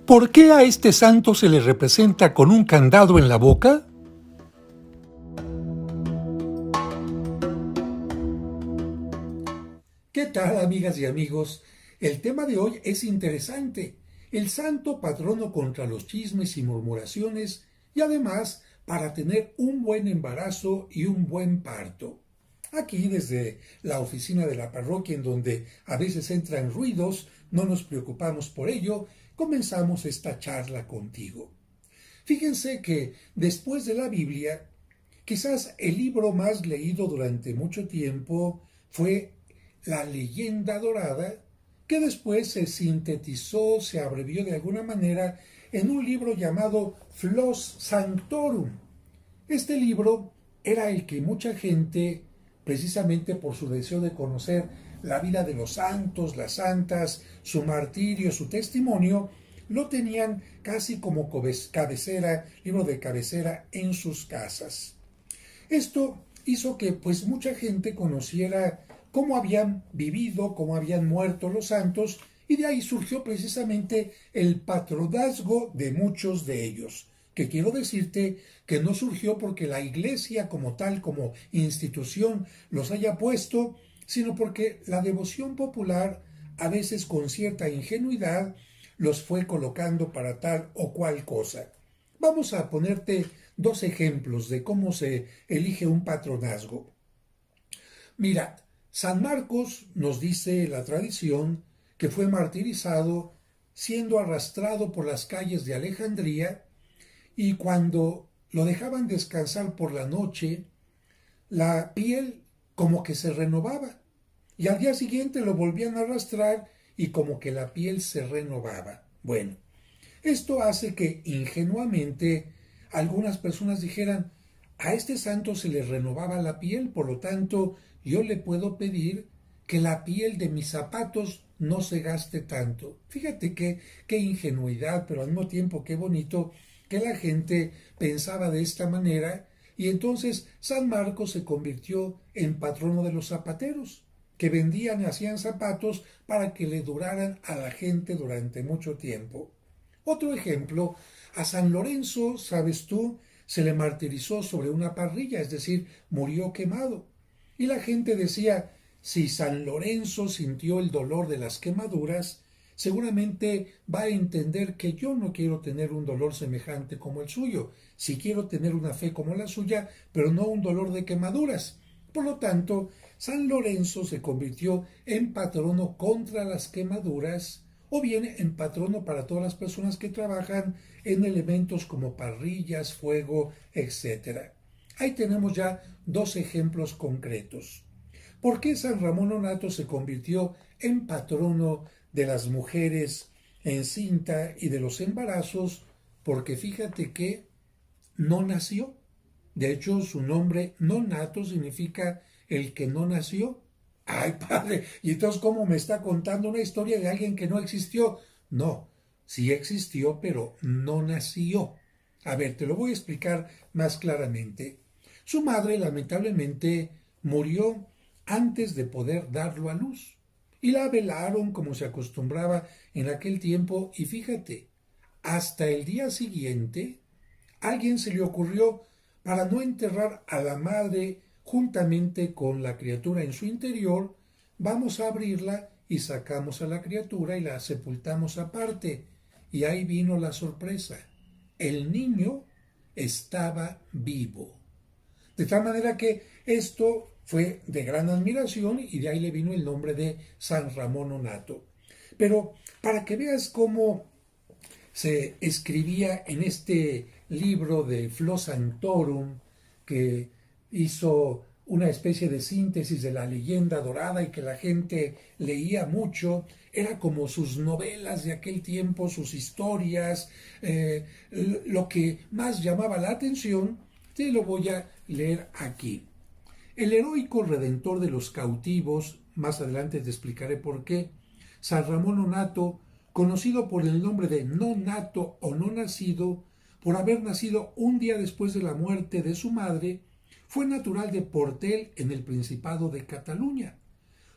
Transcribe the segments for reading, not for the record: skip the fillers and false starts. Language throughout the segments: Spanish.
¿Por qué a este santo se le representa con un candado en la boca? ¿Qué tal, amigas y amigos? El tema de hoy es interesante. El santo patrono contra los chismes y murmuraciones y además para tener un buen embarazo y un buen parto. Aquí desde la oficina de la parroquia en donde a veces entran ruidos, no nos preocupamos por ello, comenzamos esta charla contigo. Fíjense que después de la Biblia, quizás el libro más leído durante mucho tiempo fue La Leyenda Dorada, que después se sintetizó, se abrevió de alguna manera en un libro llamado Flos Sanctorum. Este libro era el que mucha gente, precisamente por su deseo de conocer la vida de los santos, las santas, su martirio, su testimonio, lo tenían casi como cabecera, libro de cabecera en sus casas. Esto hizo que pues mucha gente conociera cómo habían vivido, cómo habían muerto los santos, y de ahí surgió precisamente el patronazgo de muchos de ellos, que quiero decirte que no surgió porque la Iglesia como tal, como institución, los haya puesto, sino porque la devoción popular, a veces con cierta ingenuidad, los fue colocando para tal o cual cosa. Vamos a ponerte dos ejemplos de cómo se elige un patronazgo. Mira, San Marcos nos dice la tradición que fue martirizado siendo arrastrado por las calles de Alejandría y cuando lo dejaban descansar por la noche, la piel como que se renovaba y al día siguiente lo volvían a arrastrar y como que la piel se renovaba. Bueno, esto hace que ingenuamente algunas personas dijeran, a este santo se le renovaba la piel, por lo tanto yo le puedo pedir que la piel de mis zapatos no se gaste tanto. Fíjate qué ingenuidad, pero al mismo tiempo qué bonito que la gente pensaba de esta manera y entonces San Marcos se convirtió en patrono de los zapateros, que vendían y hacían zapatos para que le duraran a la gente durante mucho tiempo. Otro ejemplo, a San Lorenzo, sabes tú, se le martirizó sobre una parrilla, es decir, murió quemado. Y la gente decía, si San Lorenzo sintió el dolor de las quemaduras, seguramente va a entender que yo no quiero tener un dolor semejante como el suyo, si quiero tener una fe como la suya, pero no un dolor de quemaduras. Por lo tanto, San Lorenzo se convirtió en patrono contra las quemaduras o bien en patrono para todas las personas que trabajan en elementos como parrillas, fuego, etc. Ahí tenemos ya dos ejemplos concretos. ¿Por qué San Ramón Nonnato se convirtió en patrono de las mujeres encinta y de los embarazos? Porque fíjate que no nació. De hecho, su nombre Nonnato significa el que no nació. Ay, padre, ¿y entonces cómo me está contando una historia de alguien que no existió? No, sí existió, pero no nació. A ver, te lo voy a explicar más claramente. Su madre, lamentablemente, murió antes de poder darlo a luz. Y la velaron como se acostumbraba en aquel tiempo, y fíjate, hasta el día siguiente, alguien se le ocurrió, para no enterrar a la madre juntamente con la criatura en su interior, vamos a abrirla y sacamos a la criatura y la sepultamos aparte. Y ahí vino la sorpresa. El niño estaba vivo. De tal manera que esto fue de gran admiración y de ahí le vino el nombre de San Ramón Nonnato. Pero para que veas cómo se escribía en este libro de Flos Sanctorum, que hizo una especie de síntesis de la leyenda dorada y que la gente leía mucho, era como sus novelas de aquel tiempo, sus historias, lo que más llamaba la atención, te lo voy a leer aquí. El heroico redentor de los cautivos, más adelante te explicaré por qué, San Ramón Nonnato, conocido por el nombre de no nato o no nacido, por haber nacido un día después de la muerte de su madre, fue natural de Portel en el Principado de Cataluña.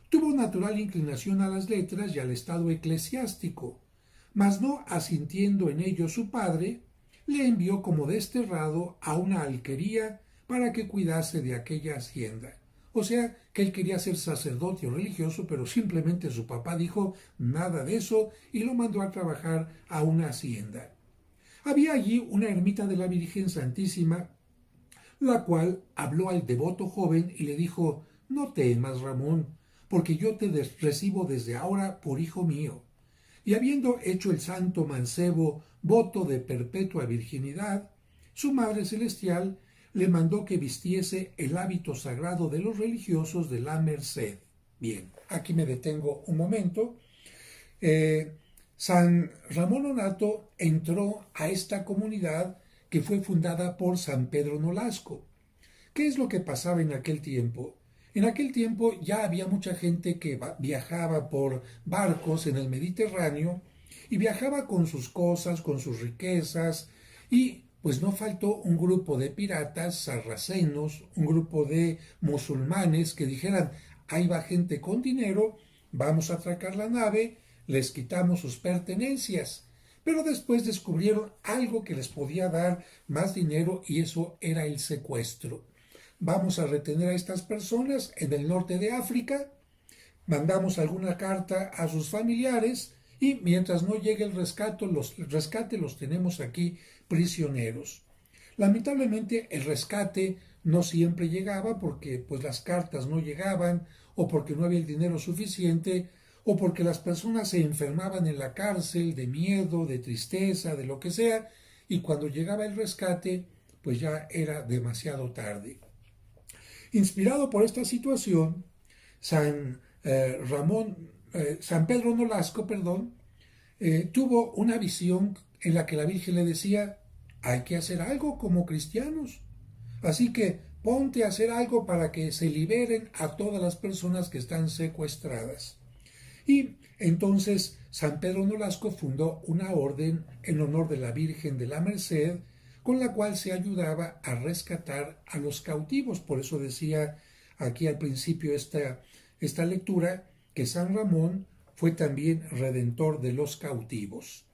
Tuvo natural inclinación a las letras y al estado eclesiástico. Mas no asintiendo en ello su padre, le envió como desterrado a una alquería para que cuidase de aquella hacienda. O sea, que él quería ser sacerdote o religioso, pero simplemente su papá dijo nada de eso y lo mandó a trabajar a una hacienda. Había allí una ermita de la Virgen Santísima, la cual habló al devoto joven y le dijo: no temas, Ramón, porque yo te recibo desde ahora por hijo mío. Y habiendo hecho el santo mancebo voto de perpetua virginidad, su Madre Celestial le mandó que vistiese el hábito sagrado de los religiosos de la Merced. Bien, aquí me detengo un momento. San Ramón Nonnato entró a esta comunidad que fue fundada por San Pedro Nolasco. ¿Qué es lo que pasaba en aquel tiempo? En aquel tiempo ya había mucha gente que viajaba por barcos en el Mediterráneo y viajaba con sus cosas, con sus riquezas, y pues no faltó un grupo de piratas sarracenos, un grupo de musulmanes que dijeran: ahí va gente con dinero, vamos a atracar la nave, les quitamos sus pertenencias. Pero después descubrieron algo que les podía dar más dinero, y eso era el secuestro. Vamos a retener a estas personas en el norte de África, mandamos alguna carta a sus familiares y mientras no llegue el rescate los tenemos aquí prisioneros. Lamentablemente el rescate no siempre llegaba porque pues las cartas no llegaban, o porque no había el dinero suficiente, o porque las personas se enfermaban en la cárcel de miedo, de tristeza, de lo que sea, y cuando llegaba el rescate pues ya era demasiado tarde. Inspirado por esta situación, San Pedro Nolasco, tuvo una visión en la que la Virgen le decía: hay que hacer algo como cristianos, así que ponte a hacer algo para que se liberen a todas las personas que están secuestradas. Y entonces San Pedro Nolasco fundó una orden en honor de la Virgen de la Merced, con la cual se ayudaba a rescatar a los cautivos. Por eso decía aquí al principio esta lectura que San Ramón fue también redentor de los cautivos.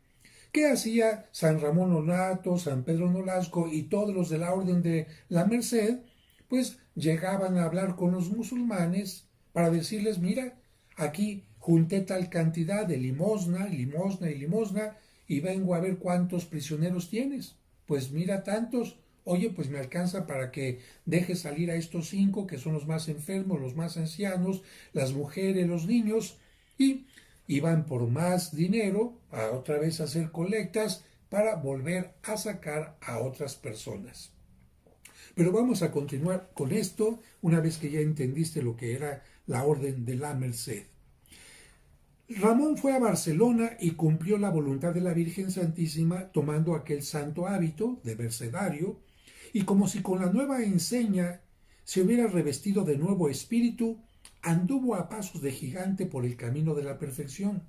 ¿Qué hacía San Ramón Nonnato, San Pedro Nolasco y todos los de la Orden de la Merced? Pues llegaban a hablar con los musulmanes para decirles: mira, aquí junté tal cantidad de limosna, limosna y limosna, y vengo a ver cuántos prisioneros tienes. Pues mira, tantos. Oye, pues me alcanza para que deje salir a estos 5 que son los más enfermos, los más ancianos, las mujeres, los niños, y iban por más dinero a otra vez a hacer colectas para volver a sacar a otras personas. Pero vamos a continuar con esto una vez que ya entendiste lo que era la Orden de la Merced. Ramón fue a Barcelona y cumplió la voluntad de la Virgen Santísima tomando aquel santo hábito de mercedario, y como si con la nueva enseña se hubiera revestido de nuevo espíritu, anduvo a pasos de gigante por el camino de la perfección.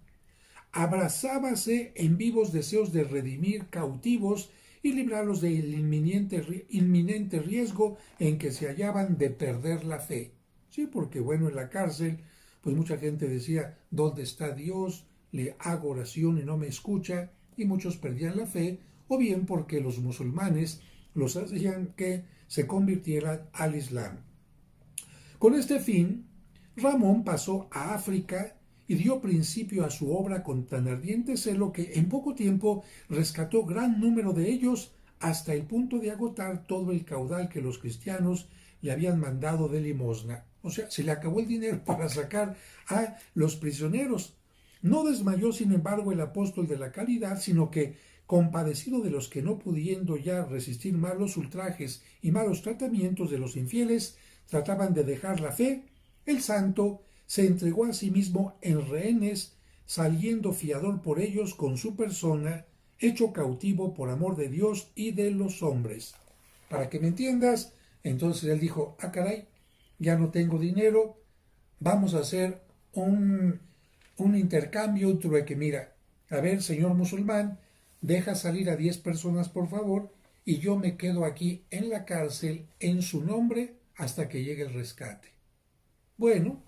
Abrazábase en vivos deseos de redimir cautivos y librarlos del inminente riesgo en que se hallaban de perder la fe. Sí, porque bueno, en la cárcel pues mucha gente decía: ¿dónde está Dios? Le hago oración y no me escucha, y muchos perdían la fe, o bien porque los musulmanes los hacían que se convirtieran al Islam. Con este fin, Ramón pasó a África y dio principio a su obra con tan ardiente celo que en poco tiempo rescató gran número de ellos, hasta el punto de agotar todo el caudal que los cristianos le habían mandado de limosna. O sea, se le acabó el dinero para sacar a los prisioneros. No desmayó, sin embargo, el apóstol de la caridad, sino que, compadecido de los que no pudiendo ya resistir malos ultrajes y malos tratamientos de los infieles, trataban de dejar la fe, el santo se entregó a sí mismo en rehenes, saliendo fiador por ellos con su persona, hecho cautivo por amor de Dios y de los hombres. Para que me entiendas, entonces él dijo: caray, ya no tengo dinero, vamos a hacer un intercambio, un trueque. Mira, a ver, señor musulmán, deja salir a 10 personas, por favor, y yo me quedo aquí en la cárcel en su nombre hasta que llegue el rescate. Bueno,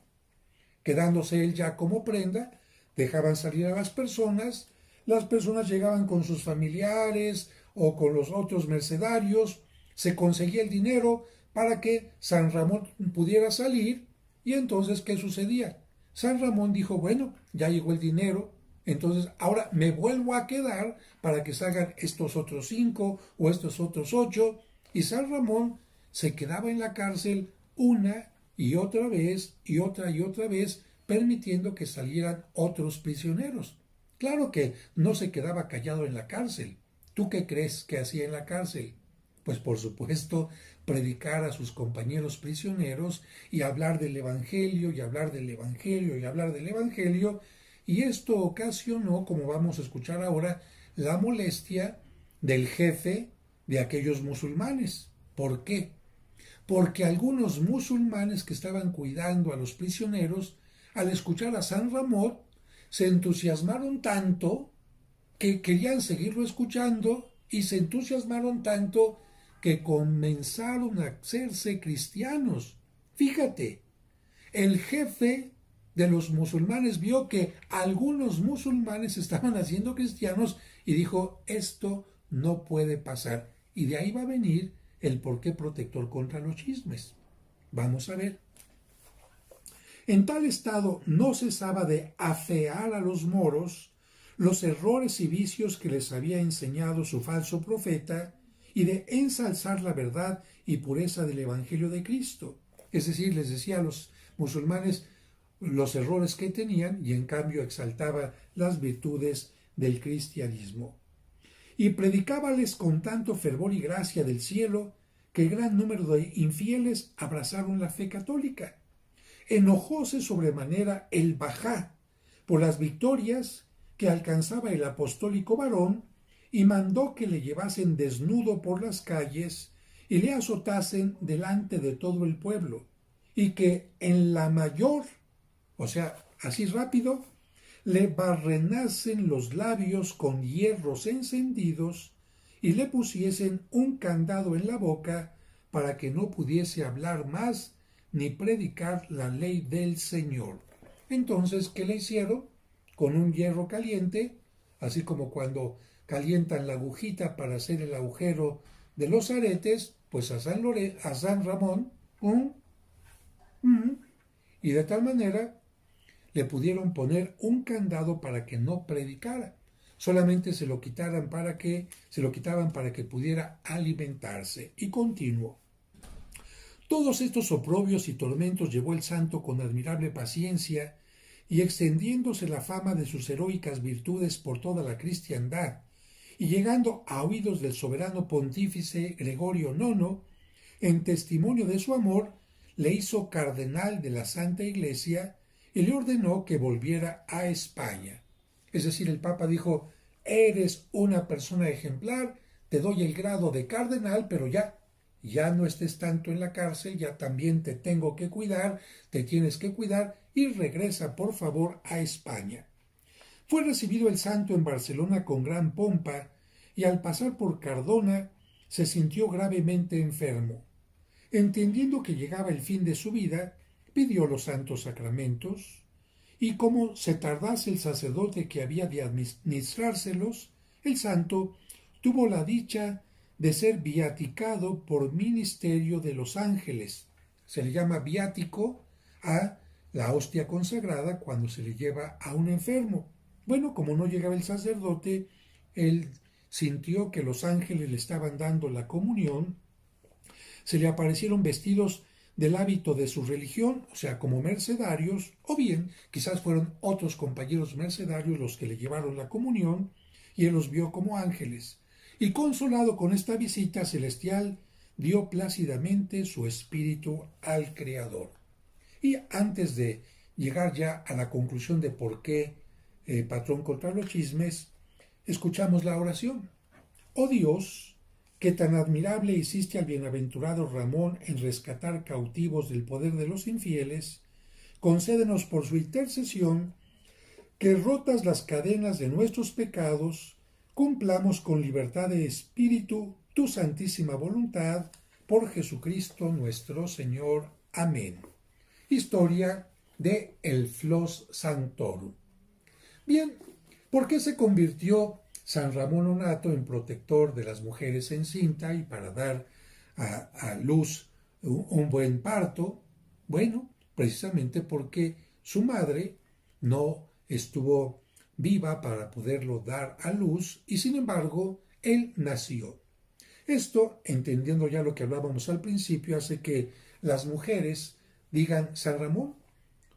quedándose él ya como prenda, dejaban salir a las personas, las personas llegaban con sus familiares o con los otros mercedarios, se conseguía el dinero para que San Ramón pudiera salir, y entonces, ¿qué sucedía? San Ramón dijo, bueno, ya llegó el dinero, entonces ahora me vuelvo a quedar para que salgan estos otros 5 o estos otros 8, y San Ramón se quedaba en la cárcel una y otra vez y otra vez, permitiendo que salieran otros prisioneros. Claro que no se quedaba callado en la cárcel. ¿Tú qué crees que hacía en la cárcel? Pues por supuesto, predicar a sus compañeros prisioneros y hablar del Evangelio y hablar del Evangelio y hablar del Evangelio, y esto ocasionó, como vamos a escuchar ahora, la molestia del jefe de aquellos musulmanes. ¿Por qué? Porque algunos musulmanes que estaban cuidando a los prisioneros, al escuchar a San Ramón, se entusiasmaron tanto que querían seguirlo escuchando, y se entusiasmaron tanto que comenzaron a hacerse cristianos. Fíjate, el jefe de los musulmanes vio que algunos musulmanes estaban haciendo cristianos y dijo, esto no puede pasar. Y de ahí va a venir el porqué protector contra los chismes. Vamos a ver. En tal estado no cesaba de afear a los moros los errores y vicios que les había enseñado su falso profeta, y de ensalzar la verdad y pureza del Evangelio de Cristo. Es decir, les decía a los musulmanes los errores que tenían, y en cambio exaltaba las virtudes del cristianismo. Y predicábales con tanto fervor y gracia del cielo que gran número de infieles abrazaron la fe católica. Enojóse sobremanera el Bajá por las victorias que alcanzaba el apostólico varón, y mandó que le llevasen desnudo por las calles y le azotasen delante de todo el pueblo, y que en la mayor, o sea, así rápido, le barrenasen los labios con hierros encendidos y le pusiesen un candado en la boca para que no pudiese hablar más ni predicar la ley del Señor. Entonces, ¿qué le hicieron? Con un hierro caliente, así como cuando calientan la agujita para hacer el agujero de los aretes, pues a San Ramón, y de tal manera le pudieron poner un candado para que no predicara. Solamente se lo quitaban para que pudiera alimentarse. Y continuó. Todos estos oprobios y tormentos llevó el santo con admirable paciencia, y extendiéndose la fama de sus heroicas virtudes por toda la cristiandad, y llegando a oídos del soberano pontífice Gregorio IX, en testimonio de su amor, le hizo cardenal de la Santa Iglesia y le ordenó que volviera a España. Es decir, el Papa dijo, eres una persona ejemplar, te doy el grado de cardenal, pero ya no estés tanto en la cárcel, ya también te tengo que cuidar, te tienes que cuidar, y regresa por favor a España. Fue recibido el santo en Barcelona con gran pompa, y al pasar por Cardona se sintió gravemente enfermo. Entendiendo que llegaba el fin de su vida, pidió los santos sacramentos, y como se tardase el sacerdote que había de administrárselos, el santo tuvo la dicha de ser viaticado por ministerio de los ángeles. Se le llama viático a la hostia consagrada cuando se le lleva a un enfermo. Bueno, como no llegaba el sacerdote, él sintió que los ángeles le estaban dando la comunión, se le aparecieron vestidos del hábito de su religión, o sea, como mercedarios, o bien quizás fueron otros compañeros mercedarios los que le llevaron la comunión, y él los vio como ángeles. Y consolado con esta visita celestial, dio plácidamente su espíritu al Creador. Y antes de llegar ya a la conclusión de por qué patrón contra los chismes, escuchamos la oración. Oh Dios, que tan admirable hiciste al bienaventurado Ramón en rescatar cautivos del poder de los infieles, concédenos por su intercesión que, rotas las cadenas de nuestros pecados, cumplamos con libertad de espíritu tu santísima voluntad, por Jesucristo nuestro Señor. Amén. Historia de el Flos Sanctorum. Bien, ¿Por qué se convirtió San Ramón Nonnato en protector de las mujeres encinta y para dar a luz un buen parto? Bueno, precisamente porque su madre no estuvo viva para poderlo dar a luz y sin embargo él nació. Esto, entendiendo ya lo que hablábamos al principio, hace que las mujeres digan: San Ramón,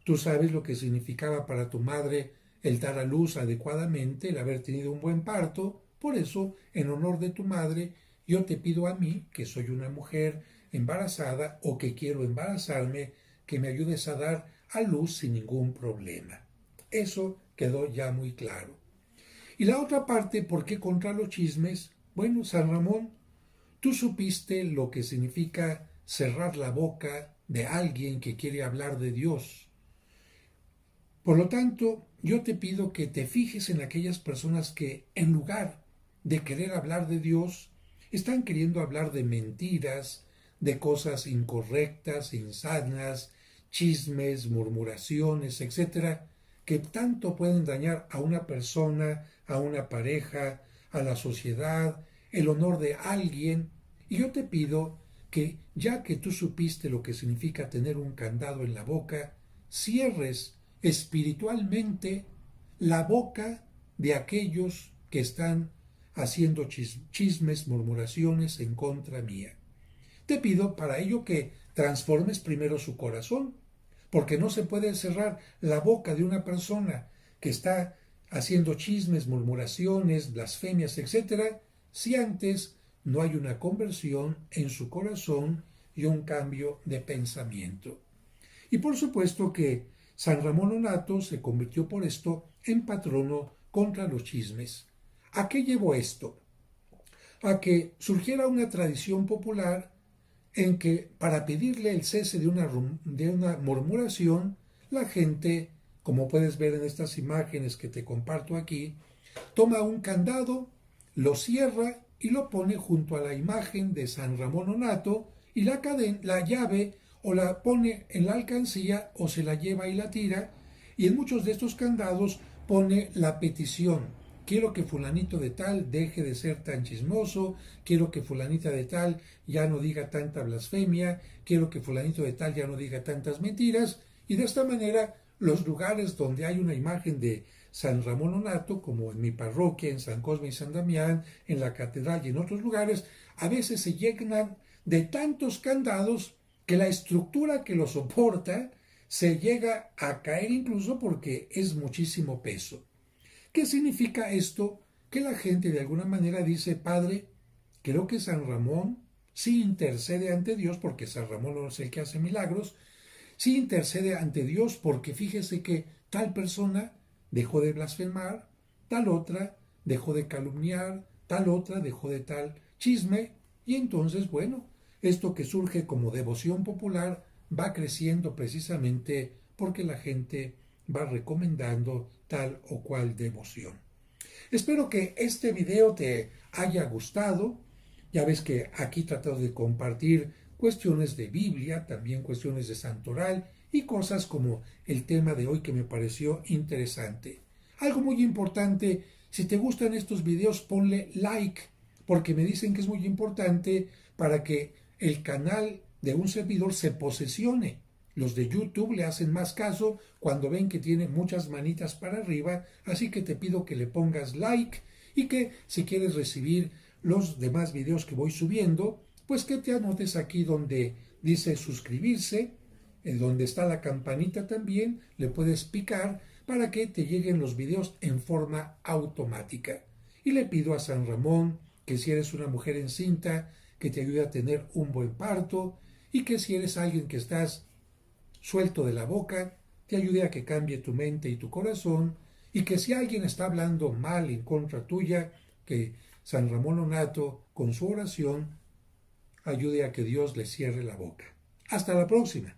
tú sabes lo que significaba para tu madre el dar a luz adecuadamente, el haber tenido un buen parto, por eso, en honor de tu madre, yo te pido a mí, que soy una mujer embarazada o que quiero embarazarme, que me ayudes a dar a luz sin ningún problema. Eso quedó ya muy claro. Y la otra parte, ¿por qué contra los chismes? Bueno, San Ramón, tú supiste lo que significa cerrar la boca de alguien que quiere hablar de Dios. Por lo tanto, yo te pido que te fijes en aquellas personas que, en lugar de querer hablar de Dios, están queriendo hablar de mentiras, de cosas incorrectas, insanas, chismes, murmuraciones, etcétera, que tanto pueden dañar a una persona, a una pareja, a la sociedad, el honor de alguien. Y yo te pido que, ya que tú supiste lo que significa tener un candado en la boca, cierres espiritualmente la boca de aquellos que están haciendo chismes, murmuraciones en contra mía. Te pido para ello que transformes primero su corazón, porque no se puede cerrar la boca de una persona que está haciendo chismes, murmuraciones, blasfemias, etcétera, si antes no hay una conversión en su corazón y un cambio de pensamiento. Y por supuesto que San Ramón Nonnato se convirtió por esto en patrono contra los chismes. ¿A qué llevó esto? A que surgiera una tradición popular en que, para pedirle el cese de una murmuración, la gente, como puedes ver en estas imágenes que te comparto aquí, toma un candado, lo cierra y lo pone junto a la imagen de San Ramón Nonnato y la llave o la pone en la alcancía o se la lleva y la tira, y en muchos de estos candados pone la petición: quiero que fulanito de tal deje de ser tan chismoso, quiero que fulanita de tal ya no diga tanta blasfemia, quiero que fulanito de tal ya no diga tantas mentiras, y de esta manera los lugares donde hay una imagen de San Ramón Nonnato, como en mi parroquia, en San Cosme y San Damián, en la catedral y en otros lugares, a veces se llenan de tantos candados que la estructura que lo soporta se llega a caer incluso porque es muchísimo peso. ¿Qué significa esto? Que la gente de alguna manera dice: Padre, creo que San Ramón sí intercede ante Dios, porque San Ramón no es el que hace milagros, sí intercede ante Dios porque fíjese que tal persona dejó de blasfemar, tal otra dejó de calumniar, tal otra dejó de tal chisme, y entonces, bueno, esto que surge como devoción popular va creciendo precisamente porque la gente va recomendando tal o cual devoción. Espero que este video te haya gustado. Ya ves que aquí he tratado de compartir cuestiones de Biblia, también cuestiones de santoral y cosas como el tema de hoy que me pareció interesante. Algo muy importante: si te gustan estos videos, ponle like, porque me dicen que es muy importante para que el canal de un servidor se posesione. Los de YouTube le hacen más caso cuando ven que tiene muchas manitas para arriba, así que te pido que le pongas like y que, si quieres recibir los demás videos que voy subiendo, pues que te anotes aquí donde dice suscribirse, donde está la campanita también, le puedes picar para que te lleguen los videos en forma automática. Y le pido a San Ramón que, si eres una mujer encinta, que te ayude a tener un buen parto, y que si eres alguien que estás suelto de la boca, te ayude a que cambie tu mente y tu corazón, y que si alguien está hablando mal en contra tuya, que San Ramón Nonnato, con su oración, ayude a que Dios le cierre la boca. Hasta la próxima.